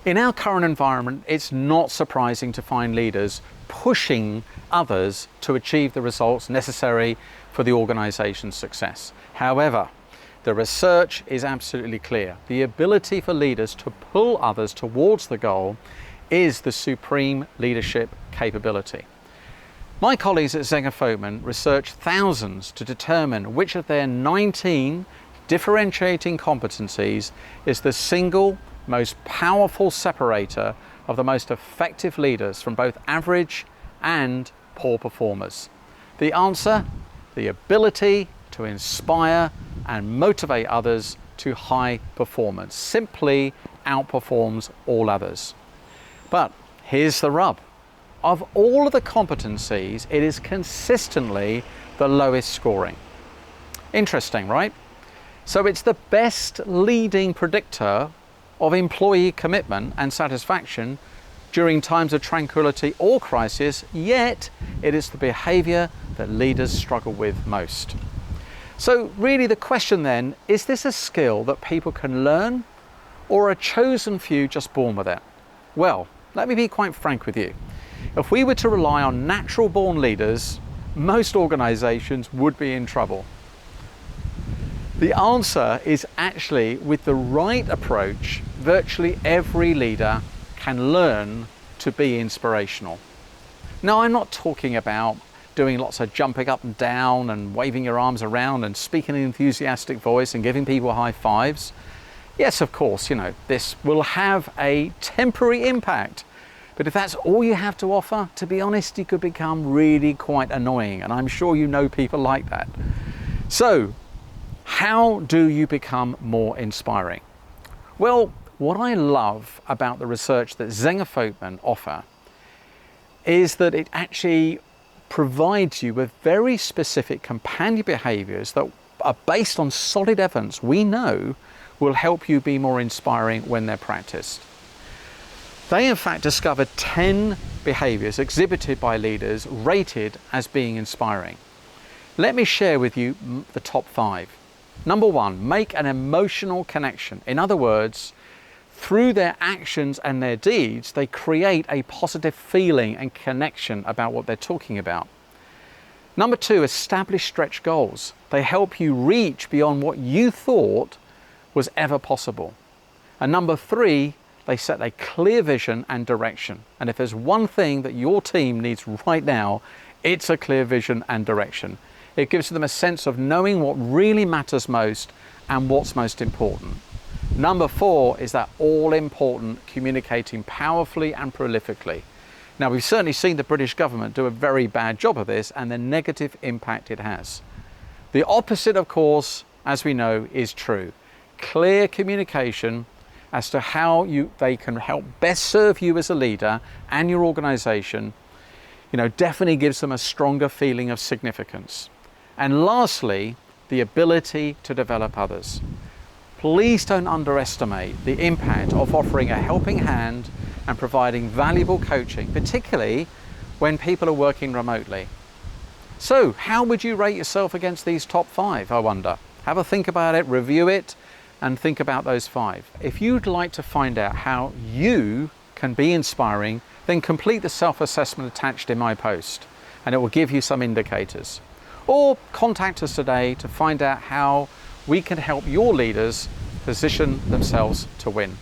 In our current environment, it's not surprising to find leaders pushing others to achieve the results necessary for the organization's success. However, the research is absolutely clear. The ability for leaders to pull others towards the goal is the supreme leadership capability. My colleagues at Zengerfolkman researched thousands to determine which of their 19 differentiating competencies is the single most powerful separator of the most effective leaders from both average and poor performers. The answer: the ability to inspire and motivate others to high performance. Simply outperforms all others. But here's the rub. Of all of the competencies, it is consistently the lowest scoring. Interesting, right? So it's the best leading predictor of employee commitment and satisfaction during times of tranquility or crisis, yet it is the behavior that leaders struggle with most. So really the question then, is this a skill that people can learn, or a chosen few just born with it? Well, let me be quite frank with you. If we were to rely on natural born leaders, most organizations would be in trouble. The answer is actually, with the right approach, virtually every leader can learn to be inspirational. Now, I'm not talking about doing lots of jumping up and down and waving your arms around and speaking in an enthusiastic voice and giving people high fives. Yes, of course, this will have a temporary impact. But if that's all you have to offer, to be honest, you could become really quite annoying. And I'm sure you know people like that. So, how do you become more inspiring? Well, what I love about the research that Zengerfolkman offer is that it actually provides you with very specific companion behaviors that are based on solid evidence we know will help you be more inspiring when they're practiced. They in fact discovered 10 behaviors exhibited by leaders rated as being inspiring. Let me share with you the top 5. Number 1, make an emotional connection. In other words, through their actions and their deeds, they create a positive feeling and connection about what they're talking about. Number 2, establish stretch goals. They help you reach beyond what you thought was ever possible. And number 3, they set a clear vision and direction. And if there's one thing that your team needs right now, it's a clear vision and direction. It gives them a sense of knowing what really matters most and what's most important. Number 4 is that all-important communicating powerfully and prolifically. Now, we've certainly seen the British government do a very bad job of this and the negative impact it has. The opposite, of course, as we know, is true. Clear communication as to how they can help best serve you as a leader and your organization, definitely gives them a stronger feeling of significance. And lastly, the ability to develop others. Please don't underestimate the impact of offering a helping hand and providing valuable coaching, particularly when people are working remotely. So, how would you rate yourself against these top 5, I wonder? Have a think about it, review it, and think about those 5. If you'd like to find out how you can be inspiring, then complete the self-assessment attached in my post, and it will give you some indicators. Or contact us today to find out how we can help your leaders position themselves to win.